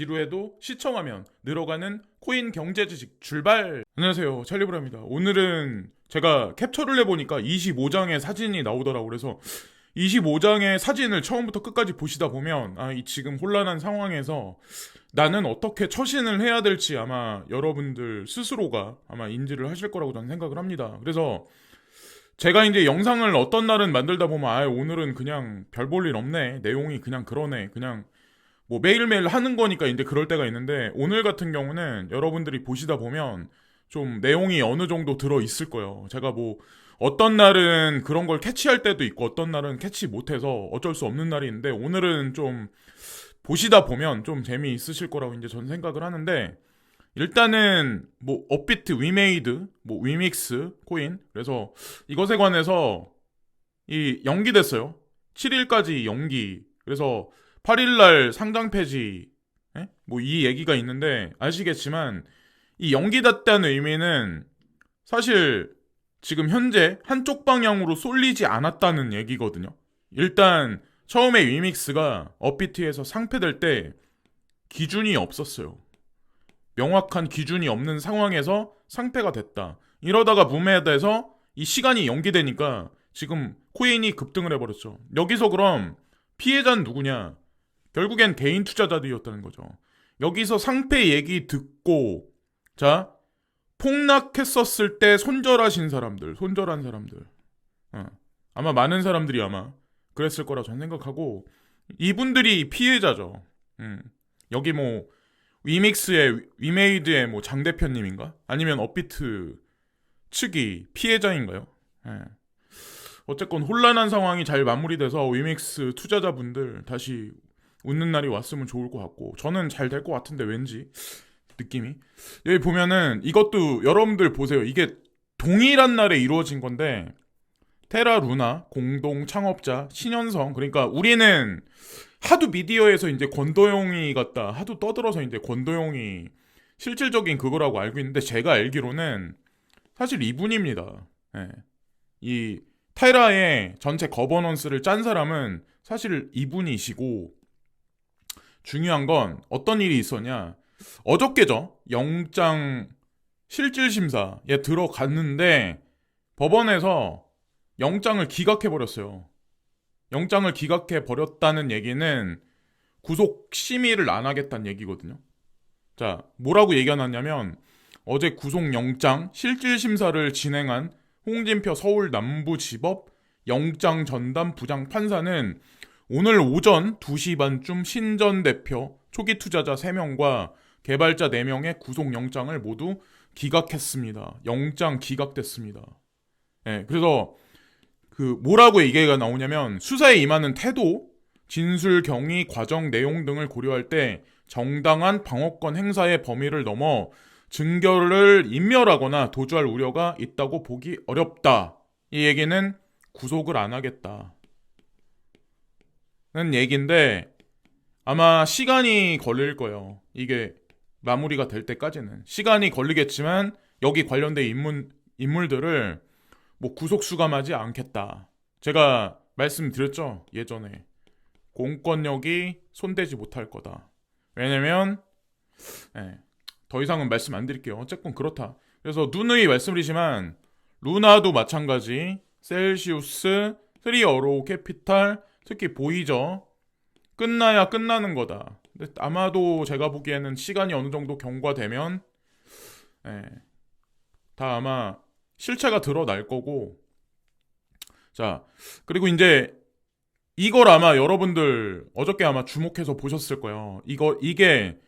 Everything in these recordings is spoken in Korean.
지루해도 시청하면 늘어가는 코인 경제 지식 출발! 안녕하세요, 찰리브라입니다. 오늘은 제가 캡처를 해보니까 25장의 사진이 나오더라고요. 그래서 25장의 사진을 처음부터 끝까지 보시다 보면 이 지금 혼란한 상황에서 나는 어떻게 처신을 해야 될지 아마 여러분들 스스로가 아마 인지를 하실 거라고 저는 생각을 합니다. 그래서 제가 이제 영상을 어떤 날은 만들다 보면 오늘은 그냥 별 볼 일 없네, 내용이 그냥 그러네, 그냥 뭐 매일매일 하는 거니까 이제 그럴 때가 있는데, 오늘 같은 경우는 여러분들이 보시다 보면 좀 내용이 어느 정도 들어 있을 거예요. 제가 뭐 어떤 날은 그런 걸 캐치할 때도 있고 어떤 날은 캐치 못해서 어쩔 수 없는 날이 있는데, 오늘은 좀 보시다 보면 좀 재미있으실 거라고 이제 전 생각을 하는데, 일단은 뭐 업비트, 위메이드, 뭐 위믹스 코인, 그래서 이것에 관해서 이 연기됐어요. 7일까지 연기. 그래서 8일날 상장 폐지. 뭐 이 얘기가 있는데, 아시겠지만 이 연기됐다는 의미는 사실 지금 현재 한쪽 방향으로 쏠리지 않았다는 얘기거든요. 일단 처음에 위믹스가 업비트에서 상폐될 때 기준이 없었어요. 명확한 기준이 없는 상황에서 상폐가 됐다. 이러다가 붐에대해서 이 시간이 연기되니까 지금 코인이 급등을 해버렸죠. 여기서 그럼 피해자는 누구냐? 결국엔 개인 투자자들이었다는 거죠. 여기서 상폐 얘기 듣고, 자, 폭락했었을 때 손절한 사람들, 아마 많은 사람들이 아마 그랬을 거라 저는 생각하고, 이분들이 피해자죠. 여기 뭐 위믹스의, 위메이드의 뭐 장 대표님인가? 아니면 업비트 측이 피해자인가요? 어쨌건 혼란한 상황이 잘 마무리돼서 위믹스 투자자분들 다시 웃는 날이 왔으면 좋을 것 같고, 저는 잘 될 것 같은데 왠지 느낌이. 여기 보면은 이것도 여러분들 보세요. 이게 동일한 날에 이루어진 건데, 테라 루나 공동 창업자 신현성, 그러니까 우리는 하도 미디어에서 이제 권도용이 같다 하도 떠들어서 이제 권도용이 실질적인 그거라고 알고 있는데, 제가 알기로는 사실 이분입니다. 이 테라의 전체 거버넌스를 짠 사람은 사실 이분이시고, 중요한 건 어떤 일이 있었냐, 어저께죠. 영장 실질심사에 들어갔는데 법원에서 영장을 기각해버렸어요. 영장을 기각해버렸다는 얘기는 구속 심의를 안 하겠다는 얘기거든요. 자, 뭐라고 얘기가 났냐면, 어제 구속영장 실질심사를 진행한 홍진표 서울 남부지법 영장 전담 부장 판사는 오늘 오전 2시 반쯤 신전 대표, 초기 투자자 3명과 개발자 4명의 구속영장을 모두 기각했습니다. 영장 기각됐습니다. 그래서 그 뭐라고 얘기가 나오냐면, 수사에 임하는 태도, 진술 경위, 과정, 내용 등을 고려할 때 정당한 방어권 행사의 범위를 넘어 증거를 인멸하거나 도주할 우려가 있다고 보기 어렵다. 이 얘기는 구속을 안 하겠다 는 얘기인데, 아마 시간이 걸릴 거예요. 이게 마무리가 될 때까지는 시간이 걸리겠지만, 여기 관련된 인물들을 뭐 구속 수감하지 않겠다. 제가 말씀드렸죠, 예전에. 공권력이 손대지 못할 거다. 왜냐면 더 이상은 말씀 안 드릴게요. 어쨌건 그렇다. 그래서 누누이 말씀드리지만, 루나도 마찬가지, 셀시우스, 트리어로 캐피탈, 특히 보이저, 끝나야 끝나는 거다. 근데 아마도 제가 보기에는 시간이 어느 정도 경과되면 다 아마 실체가 드러날 거고. 자, 그리고 이제 이걸 아마 여러분들 어저께 아마 주목해서 보셨을 거예요. 이게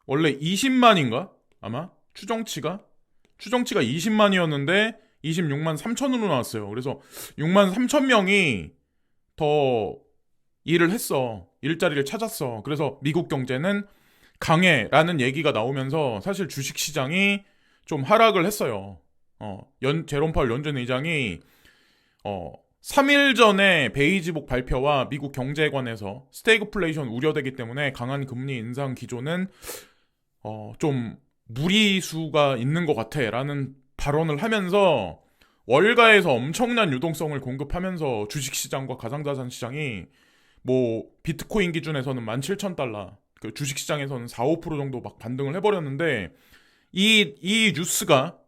원래 20만인가? 아마 추정치가 20만이었는데 26만 3천으로 나왔어요. 그래서 6만 3천 명이 더 일을 했어. 일자리를 찾았어. 그래서 미국 경제는 강해라는 얘기가 나오면서 사실 주식시장이 좀 하락을 했어요. 제롬 파월 연준 의장이 3일 전에 베이지복 발표와 미국 경제관에서 스태그플레이션 우려되기 때문에 강한 금리 인상 기조는 좀 무리수가 있는 것 같아 라는 발언을 하면서 월가에서 엄청난 유동성을 공급하면서 주식시장과 가상자산 시장이 뭐 비트코인 기준에서는 17,000달러, 그 주식시장에서는 4, 5% 정도 막 반등을 해버렸는데 이 뉴스가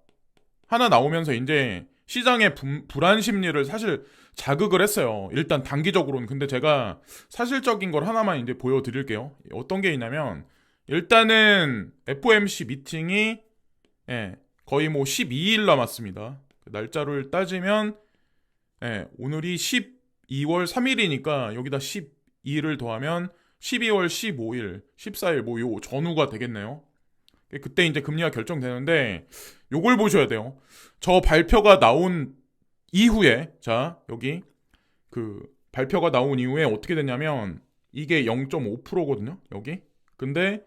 하나 나오면서 이제 시장의 불안 심리를 사실 자극을 했어요. 일단 단기적으로는. 근데 제가 사실적인 걸 하나만 이제 보여드릴게요. 어떤 게 있냐면 일단은 FOMC 미팅이 거의 뭐 12일 남았습니다. 날짜를 따지면 오늘이 12월 3일이니까 여기다 12일을 더하면 12월 15일, 14일 뭐 요 전후가 되겠네요. 그때 이제 금리가 결정되는데 요걸 보셔야 돼요. 저 발표가 나온 이후에 자 여기 그 발표가 나온 이후에 어떻게 됐냐면 이게 0.5%거든요. 여기. 근데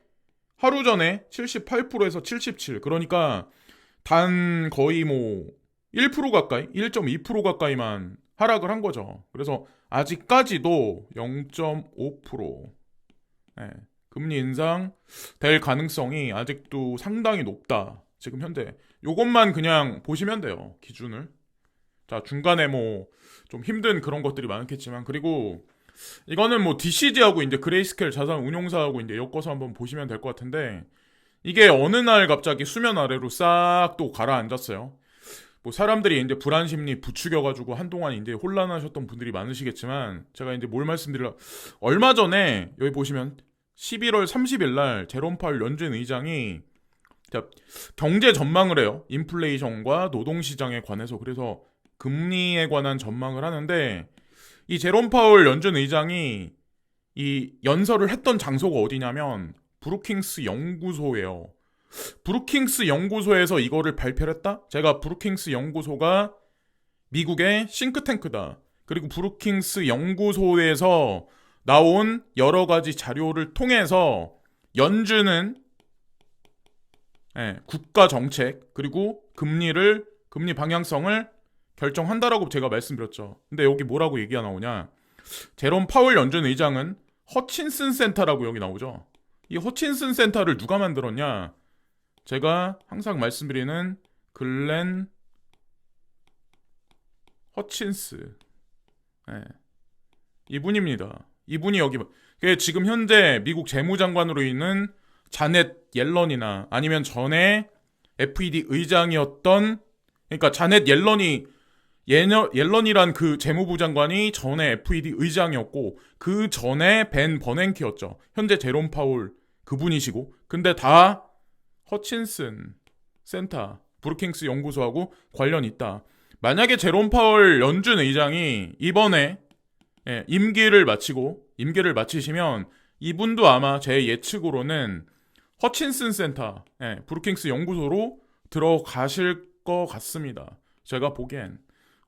하루 전에 78%에서 77. 그러니까 단 거의 뭐 1% 가까이, 1.2% 가까이만 하락을 한 거죠. 그래서 아직까지도 0.5% 금리 인상 될 가능성이 아직도 상당히 높다. 지금 현재 요것만 그냥 보시면 돼요. 기준을. 자, 중간에 뭐 좀 힘든 그런 것들이 많겠지만 그리고 이거는 뭐 DCG하고 이제 그레이스케일 자산 운용사하고 이제 엮어서 한번 보시면 될 것 같은데 이게 어느 날 갑자기 수면 아래로 싹 또 가라앉았어요. 뭐 사람들이 이제 불안 심리 부추겨가지고 한동안 이제 혼란하셨던 분들이 많으시겠지만 제가 이제 뭘 말씀드려 얼마 전에 여기 보시면 11월 30일 날 제롬 파월 연준 의장이 경제 전망을 해요. 인플레이션과 노동시장에 관해서. 그래서 금리에 관한 전망을 하는데 이 제롬 파월 연준 의장이 이 연설을 했던 장소가 어디냐면 브루킹스 연구소예요. 브루킹스 연구소에서 이거를 발표를 했다? 제가 브루킹스 연구소가 미국의 싱크탱크다. 그리고 브루킹스 연구소에서 나온 여러 가지 자료를 통해서 연준은 국가 정책 그리고 금리 방향성을 결정한다라고 제가 말씀드렸죠. 근데 여기 뭐라고 얘기가 나오냐? 제롬 파월 연준 의장은 허친슨 센터라고 여기 나오죠. 이 허친슨 센터를 누가 만들었냐? 제가 항상 말씀드리는 글렌 허친스 이분입니다. 이분이 여기 지금 현재 미국 재무장관으로 있는 자넷 옐런이나 아니면 전에 FED 의장이었던 그러니까 자넷 옐런이란 그 재무부 장관이 전에 FED 의장이었고 그 전에 벤 버냉키였죠. 현재 제롬 파월 그분이시고 근데 다 허친슨 센터 브루킹스 연구소하고 관련이 있다. 만약에 제롬 파월 연준 의장이 이번에 임기를 마치시면 이분도 아마 제 예측으로는 허친슨 센터 브루킹스 연구소로 들어가실 것 같습니다. 제가 보기엔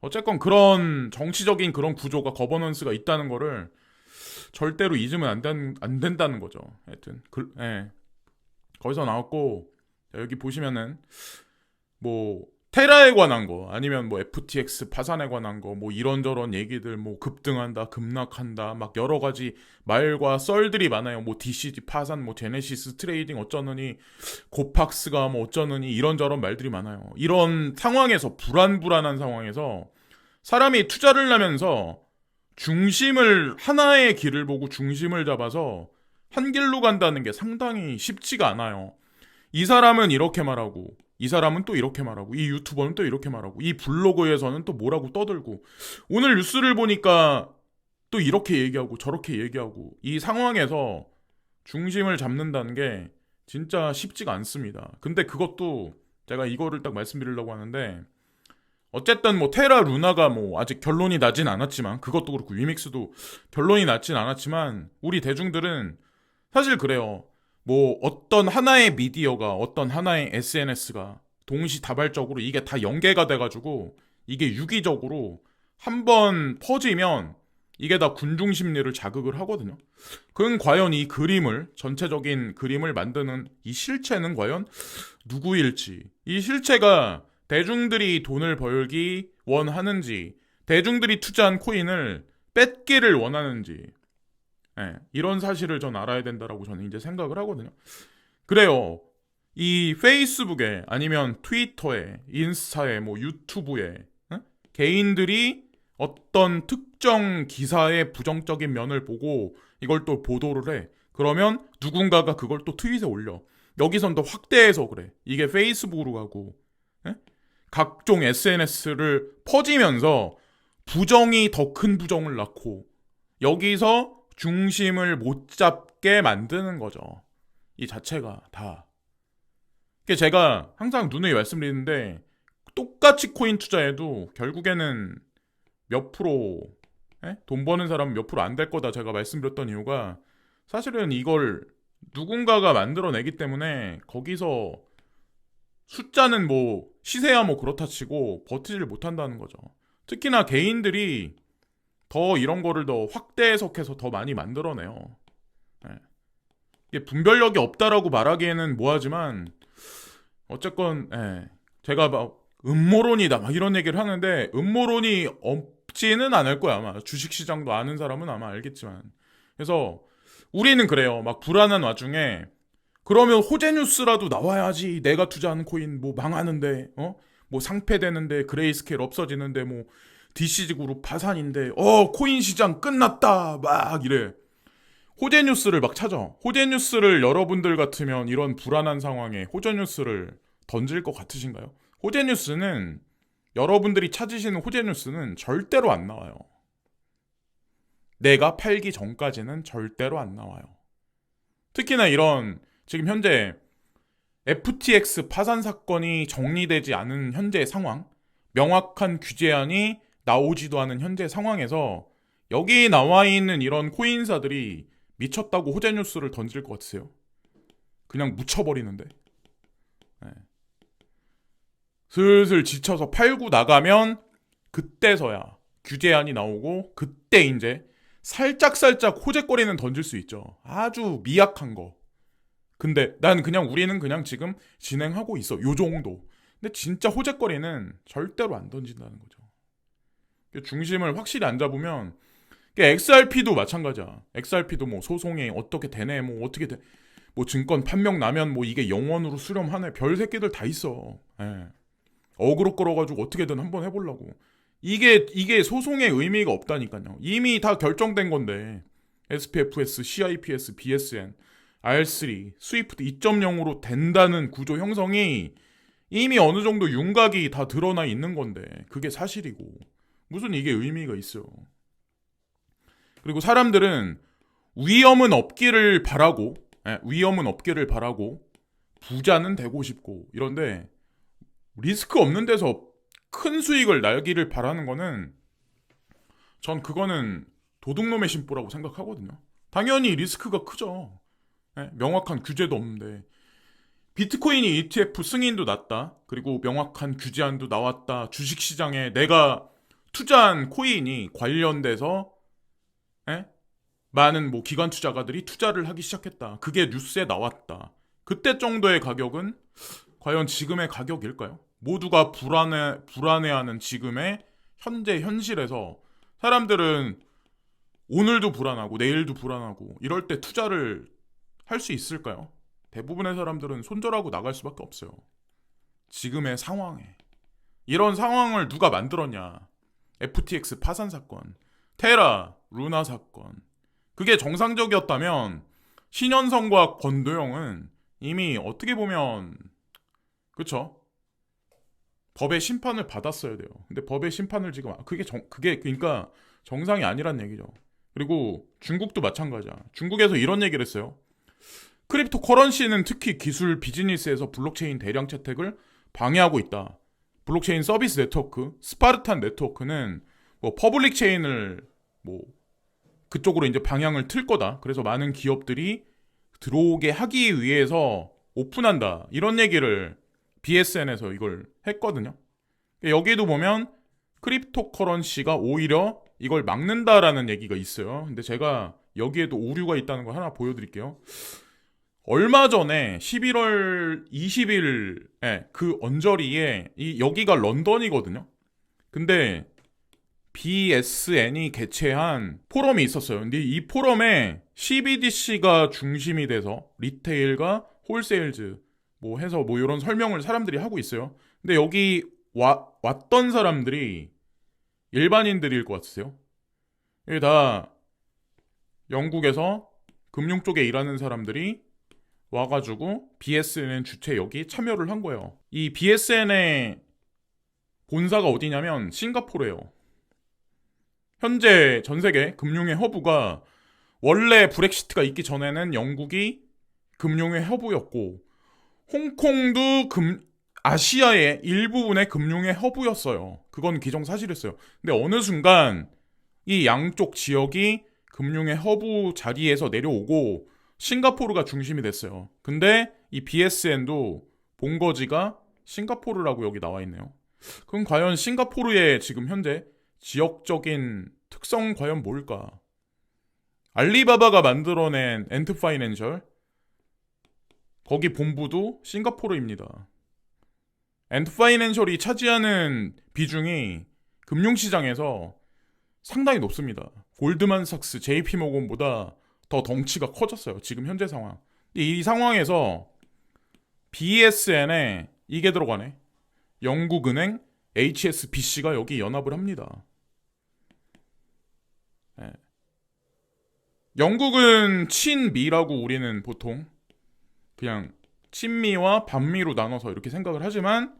어쨌건 그런 정치적인 그런 구조가 거버넌스가 있다는 거를 절대로 잊으면 안 된다는 거죠. 하여튼 거기서 나왔고 여기 보시면은 뭐 테라에 관한 거 아니면 뭐 FTX 파산에 관한 거 뭐 이런저런 얘기들 뭐 급등한다 급락한다 막 여러 가지 말과 썰들이 많아요. 뭐 DCG 파산 뭐 제네시스 트레이딩 어쩌느니 고팍스가 뭐 어쩌느니 이런저런 말들이 많아요. 이런 상황에서 불안한 상황에서 사람이 투자를 하면서 하나의 길을 보고 중심을 잡아서 한 길로 간다는 게 상당히 쉽지가 않아요. 이 사람은 이렇게 말하고 이 사람은 또 이렇게 말하고 이 유튜버는 또 이렇게 말하고 이 블로그에서는 또 뭐라고 떠들고 오늘 뉴스를 보니까 또 이렇게 얘기하고 저렇게 얘기하고 이 상황에서 중심을 잡는다는 게 진짜 쉽지가 않습니다. 근데 그것도 제가 이거를 딱 말씀드리려고 하는데 어쨌든 뭐 테라 루나가 뭐 아직 결론이 나진 않았지만 그것도 그렇고 위믹스도 결론이 나진 않았지만 우리 대중들은 사실 그래요. 뭐 어떤 하나의 미디어가 어떤 하나의 SNS가 동시다발적으로 이게 다 연계가 돼가지고 이게 유기적으로 한번 퍼지면 이게 다 군중 심리를 자극을 하거든요. 그럼 과연 이 전체적인 그림을 만드는 이 실체는 과연 누구일지, 이 실체가 대중들이 돈을 벌기 원하는지, 대중들이 투자한 코인을 뺏기를 원하는지, 이런 사실을 전 알아야 된다라고 저는 이제 생각을 하거든요. 그래요. 이 페이스북에 아니면 트위터에 인스타에 뭐 유튜브에 개인들이 어떤 특정 기사의 부정적인 면을 보고 이걸 또 보도를 해. 그러면 누군가가 그걸 또 트윗에 올려. 여기선 더 확대해서 그래. 이게 페이스북으로 가고 예? 각종 SNS를 퍼지면서 부정이 더 큰 부정을 낳고 여기서 중심을 못 잡게 만드는 거죠. 이 자체가 다. 제가 항상 누누이 말씀드리는데 똑같이 코인 투자해도 결국에는 몇 프로 돈 버는 사람은 몇 프로 안 될 거다 제가 말씀드렸던 이유가 사실은 이걸 누군가가 만들어내기 때문에 거기서 숫자는 뭐 시세야 뭐 그렇다 치고 버티지를 못한다는 거죠. 특히나 개인들이 더 이런 거를 더 확대 해석해서 더 많이 만들어내요. 이게 분별력이 없다라고 말하기에는 뭐하지만 어쨌건 제가 막 음모론이다 막 이런 얘기를 하는데 음모론이 없지는 않을 거야. 아마 주식시장도 아는 사람은 아마 알겠지만 그래서 우리는 그래요. 막 불안한 와중에 그러면 호재뉴스라도 나와야지. 내가 투자하는 코인 뭐 망하는데 뭐 상폐되는데 그레이스케일 없어지는데 뭐 DCG 그룹 파산인데 코인 시장 끝났다 막 이래. 호재뉴스를 막 찾아. 호재뉴스를 여러분들 같으면 이런 불안한 상황에 호재뉴스를 던질 것 같으신가요? 호재뉴스는 여러분들이 찾으시는 호재뉴스는 절대로 안 나와요. 내가 팔기 전까지는 절대로 안 나와요. 특히나 이런 지금 현재 FTX 파산 사건이 정리되지 않은 현재 상황, 명확한 규제안이 나오지도 않은 현재 상황에서 여기 나와 있는 이런 코인사들이 미쳤다고 호재뉴스를 던질 것 같으세요? 그냥 묻혀버리는데. 슬슬 지쳐서 팔고 나가면 그때서야 규제안이 나오고 그때 이제 살짝살짝 호재거리는 던질 수 있죠. 아주 미약한 거. 근데 우리는 그냥 지금 진행하고 있어. 요 정도. 근데 진짜 호재거리는 절대로 안 던진다는 거죠. 중심을 확실히 안 잡으면 XRP도 마찬가지야. XRP도 뭐 소송이 어떻게 되네, 뭐 어떻게 돼, 뭐 증권 판명 나면 뭐 이게 영원으로 수렴하네, 별 새끼들 다 있어. 어그로 끌어가지고 어떻게든 한번 해보려고. 이게 소송의 의미가 없다니까요. 이미 다 결정된 건데 SPFS, CIPS, BSN, R3, 스위프트 2.0으로 된다는 구조 형성이 이미 어느 정도 윤곽이 다 드러나 있는 건데 그게 사실이고 무슨 이게 의미가 있어요. 그리고 사람들은 위험은 없기를 바라고 부자는 되고 싶고 이런데 리스크 없는 데서 큰 수익을 날기를 바라는 거는 전 그거는 도둑놈의 심보라고 생각하거든요. 당연히 리스크가 크죠. 명확한 규제도 없는데 비트코인이 ETF 승인도 났다. 그리고 명확한 규제안도 나왔다. 주식시장에 내가 투자한 코인이 관련돼서 많은 뭐 기관 투자가들이 투자를 하기 시작했다. 그게 뉴스에 나왔다. 그때 정도의 가격은 과연 지금의 가격일까요? 모두가 불안해하는 지금의 현재 현실에서 사람들은 오늘도 불안하고 내일도 불안하고 이럴 때 투자를 할 수 있을까요? 대부분의 사람들은 손절하고 나갈 수밖에 없어요. 지금의 상황에. 이런 상황을 누가 만들었냐? FTX 파산 사건, 테라, 루나 사건. 그게 정상적이었다면 신현성과 권도영은 이미 어떻게 보면 그쵸? 법의 심판을 받았어야 돼요. 근데 법의 심판을 지금 그게 그러니까 정상이 아니란 얘기죠. 그리고 중국도 마찬가지야. 중국에서 이런 얘기를 했어요. 크립토 커런시는 특히 기술 비즈니스에서 블록체인 대량 채택을 방해하고 있다. 블록체인 서비스 네트워크, 스파르탄 네트워크는 뭐 퍼블릭 체인을 뭐 그쪽으로 이제 방향을 틀 거다. 그래서 많은 기업들이 들어오게 하기 위해서 오픈한다. 이런 얘기를 BSN에서 이걸 했거든요. 여기에도 보면 크립토 커런시가 오히려 이걸 막는다라는 얘기가 있어요. 근데 제가 여기에도 오류가 있다는 걸 하나 보여드릴게요. 얼마 전에 11월 20일에 그 언저리에 여기가 런던이거든요. 근데 BSN이 개최한 포럼이 있었어요. 근데 이 포럼에 CBDC가 중심이 돼서 리테일과 홀세일즈 뭐 해서 뭐 이런 설명을 사람들이 하고 있어요. 근데 여기 왔던 사람들이 일반인들일 것 같으세요? 이게 다 영국에서 금융 쪽에 일하는 사람들이 와가지고 BSN 주최 여기 참여를 한 거예요. 이 BSN의 본사가 어디냐면 싱가포르예요. 현재 전 세계 금융의 허브가 원래 브렉시트가 있기 전에는 영국이 금융의 허브였고 홍콩도 아시아의 일부분의 금융의 허브였어요. 그건 기정사실이었어요. 근데 어느 순간 이 양쪽 지역이 금융의 허브 자리에서 내려오고 싱가포르가 중심이 됐어요. 근데 이 BSN도 본거지가 싱가포르라고 여기 나와 있네요. 그럼 과연 싱가포르의 지금 현재 지역적인 특성 과연 뭘까? 알리바바가 만들어낸 엔트파이낸셜 거기 본부도 싱가포르입니다. 엔트파이낸셜이 차지하는 비중이 금융시장에서 상당히 높습니다. 골드만삭스, JP모건보다 더 덩치가 커졌어요. 지금 현재 상황. 이 상황에서 BSN에 이게 들어가네. 영국은행, HSBC가 여기 연합을 합니다. 네. 영국은 친미라고 우리는 보통 그냥 친미와 반미로 나눠서 이렇게 생각을 하지만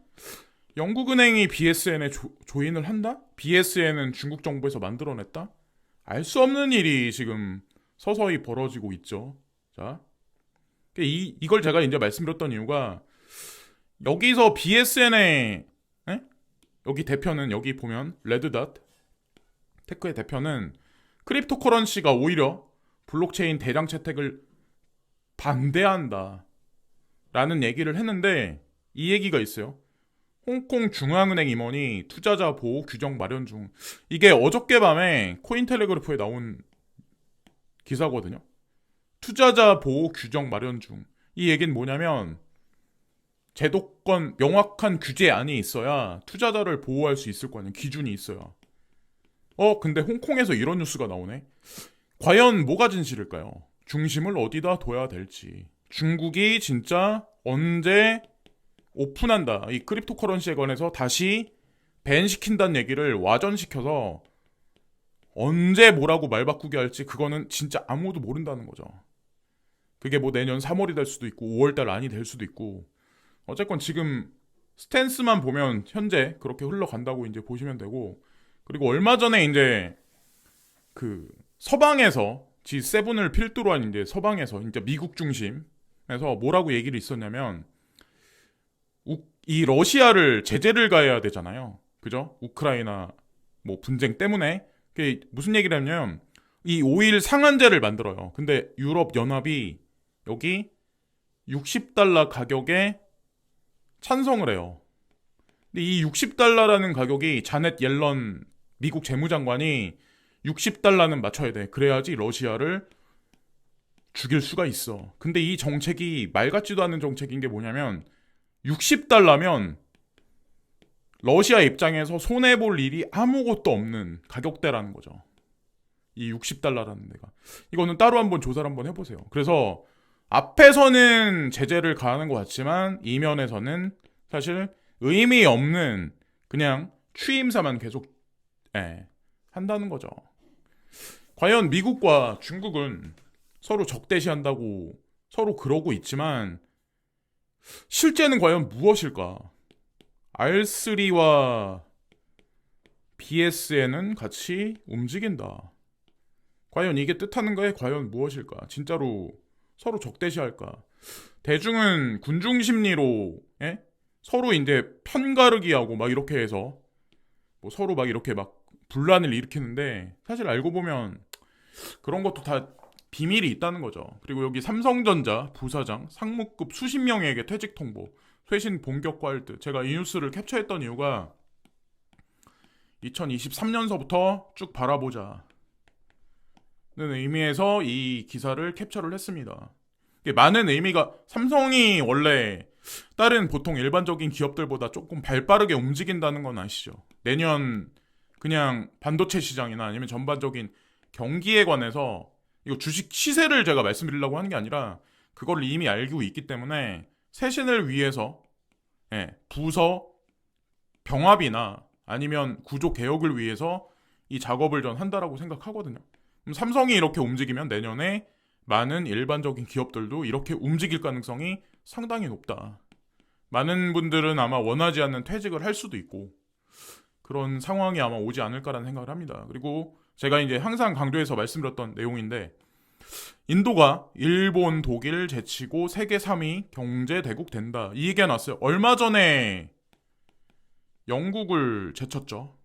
영국은행이 BSN에 조인을 한다? BSN은 중국 정부에서 만들어냈다? 알 수 없는 일이 지금 서서히 벌어지고 있죠. 자, 이걸 제가 이제 말씀드렸던 이유가 여기서 BSN의 여기 대표는 여기 보면 레드닷 테크의 대표는 크립토커런시가 오히려 블록체인 대량 채택을 반대한다 라는 얘기를 했는데 이 얘기가 있어요. 홍콩 중앙은행 임원이 투자자 보호 규정 마련 중. 이게 어저께 밤에 코인텔레그래프에 나온 기사거든요. 투자자 보호 규정 마련 중. 이 얘기는 뭐냐면 제도권 명확한 규제안이 있어야 투자자를 보호할 수 있을 거 아니에요. 기준이 있어야. 근데 홍콩에서 이런 뉴스가 나오네. 과연 뭐가 진실일까요? 중심을 어디다 둬야 될지. 중국이 진짜 언제 오픈한다. 이 크립토커런시에 관해서 다시 밴시킨다는 얘기를 와전시켜서 언제 뭐라고 말 바꾸게 할지 그거는 진짜 아무도 모른다는 거죠. 그게 뭐 내년 3월이 될 수도 있고 5월달 안이 될 수도 있고 어쨌건 지금 스탠스만 보면 현재 그렇게 흘러간다고 이제 보시면 되고 그리고 얼마 전에 이제 그 서방에서 G7을 필두로 한 이제 서방에서 이제 미국 중심에서 뭐라고 얘기를 있었냐면 이 러시아를 제재를 가해야 되잖아요. 그죠? 우크라이나 뭐 분쟁 때문에 그게 무슨 얘기를 했냐면 이 오일 상한제를 만들어요. 근데 유럽 연합이 여기 $60 가격에 찬성을 해요. 근데 이 $60라는 가격이 자넷 옐런 미국 재무장관이 $60는 맞춰야 돼. 그래야지 러시아를 죽일 수가 있어. 근데 이 정책이 말 같지도 않은 정책인 게 뭐냐면 $60면 러시아 입장에서 손해볼 일이 아무것도 없는 가격대라는 거죠. 이 $60라는 데가. 이거는 따로 한번 조사를 한번 해보세요. 그래서 앞에서는 제재를 가하는 것 같지만 이면에서는 사실 의미 없는 그냥 취임사만 계속 한다는 거죠. 과연 미국과 중국은 서로 적대시한다고 서로 그러고 있지만 실제는 과연 무엇일까? R3와 BSN은 같이 움직인다. 과연 이게 뜻하는 거에 과연 무엇일까? 진짜로 서로 적대시할까? 대중은 군중 심리로 서로 이제 편가르기하고 막 이렇게 해서 뭐 서로 막 이렇게 막 분란을 일으키는데 사실 알고 보면 그런 것도 다 비밀이 있다는 거죠. 그리고 여기 삼성전자 부사장 상무급 수십 명에게 퇴직 통보, 쇄신 본격화할 듯. 제가 이 뉴스를 캡처했던 이유가 2023년서부터 쭉 바라보자 는 의미에서 이 기사를 캡처를 했습니다. 이게 많은 의미가 삼성이 원래 다른 보통 일반적인 기업들보다 조금 발빠르게 움직인다는 건 아시죠? 내년 그냥 반도체 시장이나 아니면 전반적인 경기에 관해서 이거 주식 시세를 제가 말씀드리려고 하는 게 아니라 그걸 이미 알고 있기 때문에 쇄신을 위해서 부서 병합이나 아니면 구조 개혁을 위해서 이 작업을 전 한다라고 생각하거든요. 그럼 삼성이 이렇게 움직이면 내년에 많은 일반적인 기업들도 이렇게 움직일 가능성이 상당히 높다. 많은 분들은 아마 원하지 않는 퇴직을 할 수도 있고 그런 상황이 아마 오지 않을까라는 생각을 합니다. 그리고 제가 이제 항상 강조해서 말씀드렸던 내용인데 인도가 일본, 독일 제치고 세계 3위 경제 대국 된다. 이 얘기가 나왔어요. 얼마 전에 영국을 제쳤죠.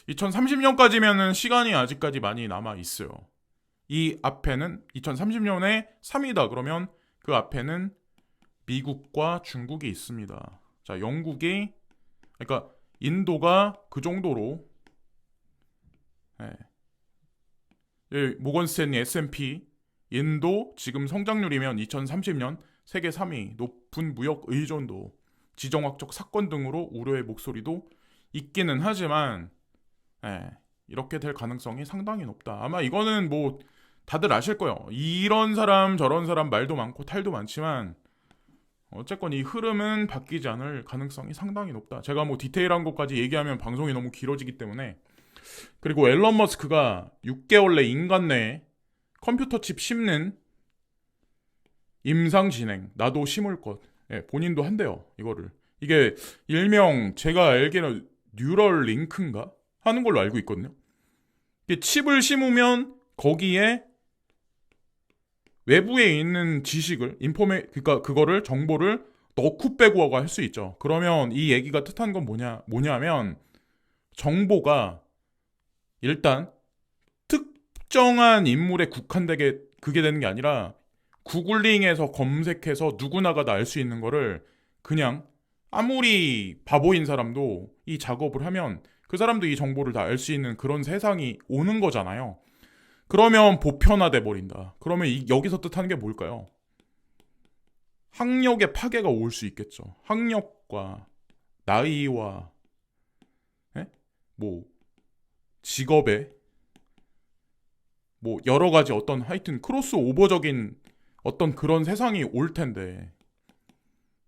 2030년까지면은 시간이 아직까지 많이 남아 있어요. 이 앞에는 2030년에 3위다. 그러면 그 앞에는 미국과 중국이 있습니다. 자, 영국이 그러니까 인도가 그 정도로 모건 스탠리 S&P 인도 지금 성장률이면 2030년 세계 3위 높은 무역 의존도 지정학적 사건 등으로 우려의 목소리도 있기는 하지만 이렇게 될 가능성이 상당히 높다. 아마 이거는 뭐 다들 아실 거예요. 이런 사람 저런 사람 말도 많고 탈도 많지만 어쨌건 이 흐름은 바뀌지 않을 가능성이 상당히 높다. 제가 뭐 디테일한 것까지 얘기하면 방송이 너무 길어지기 때문에. 그리고 앨런 머스크가 6개월 내 인간 내에 컴퓨터 칩 심는 임상 진행 나도 심을 것 본인도 한대요. 이거를 이게 일명 제가 알기로는 뉴럴 링크인가 하는 걸로 알고 있거든요. 이게 칩을 심으면 거기에 외부에 있는 지식을 그러니까 그거를 정보를 넣고 빼고 할 수 있죠. 그러면 이 얘기가 뜻하는 건 뭐냐면 정보가 일단 특정한 인물에 국한되게 그게 되는 게 아니라 구글링에서 검색해서 누구나가 다 알 수 있는 거를 그냥 아무리 바보인 사람도 이 작업을 하면 그 사람도 이 정보를 다 알 수 있는 그런 세상이 오는 거잖아요. 그러면 보편화돼 버린다. 그러면 여기서 뜻하는 게 뭘까요? 학력의 파괴가 올 수 있겠죠. 학력과 나이와 뭐 직업에 뭐 여러 가지 어떤 하여튼 크로스 오버적인 어떤 그런 세상이 올 텐데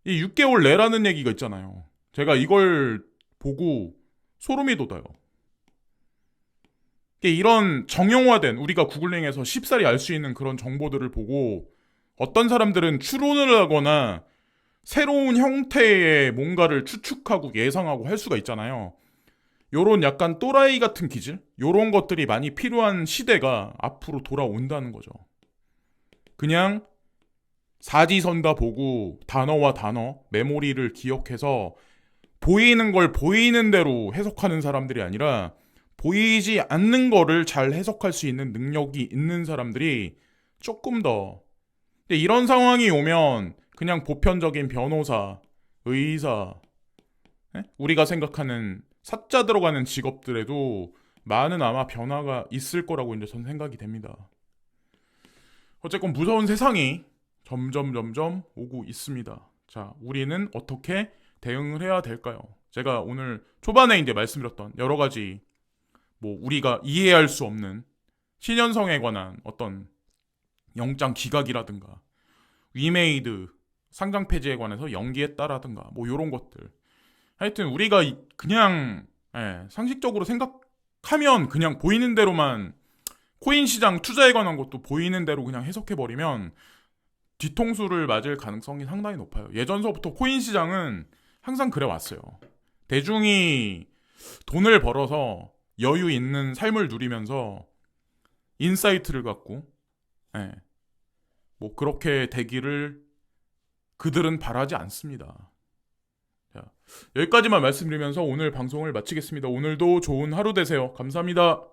이 6개월 내라는 얘기가 있잖아요. 제가 이걸 보고 소름이 돋아요. 이런 정형화된 우리가 구글링에서 쉽사리 알 수 있는 그런 정보들을 보고 어떤 사람들은 추론을 하거나 새로운 형태의 뭔가를 추측하고 예상하고 할 수가 있잖아요. 요런 약간 또라이 같은 기질? 요런 것들이 많이 필요한 시대가 앞으로 돌아온다는 거죠. 그냥 사지선다 보고 단어와 단어, 메모리를 기억해서 보이는 걸 보이는 대로 해석하는 사람들이 아니라 보이지 않는 거를 잘 해석할 수 있는 능력이 있는 사람들이 조금 더. 근데 이런 상황이 오면 그냥 보편적인 변호사, 의사, 우리가 생각하는 사자 들어가는 직업들에도 많은 아마 변화가 있을 거라고 이제 전 생각이 됩니다. 어쨌건 무서운 세상이 점점 오고 있습니다. 자, 우리는 어떻게 대응을 해야 될까요? 제가 오늘 초반에 이제 말씀드렸던 여러 가지 뭐 우리가 이해할 수 없는 신현성에 관한 어떤 영장 기각이라든가 위메이드 상장 폐지에 관해서 연기했다라든가 뭐 이런 것들 하여튼 우리가 그냥 상식적으로 생각하면 그냥 보이는 대로만 코인 시장 투자에 관한 것도 보이는 대로 그냥 해석해버리면 뒤통수를 맞을 가능성이 상당히 높아요. 예전서부터 코인 시장은 항상 그래왔어요. 대중이 돈을 벌어서 여유 있는 삶을 누리면서 인사이트를 갖고 뭐 그렇게 되기를 그들은 바라지 않습니다. 자, 여기까지만 말씀드리면서 오늘 방송을 마치겠습니다. 오늘도 좋은 하루 되세요. 감사합니다.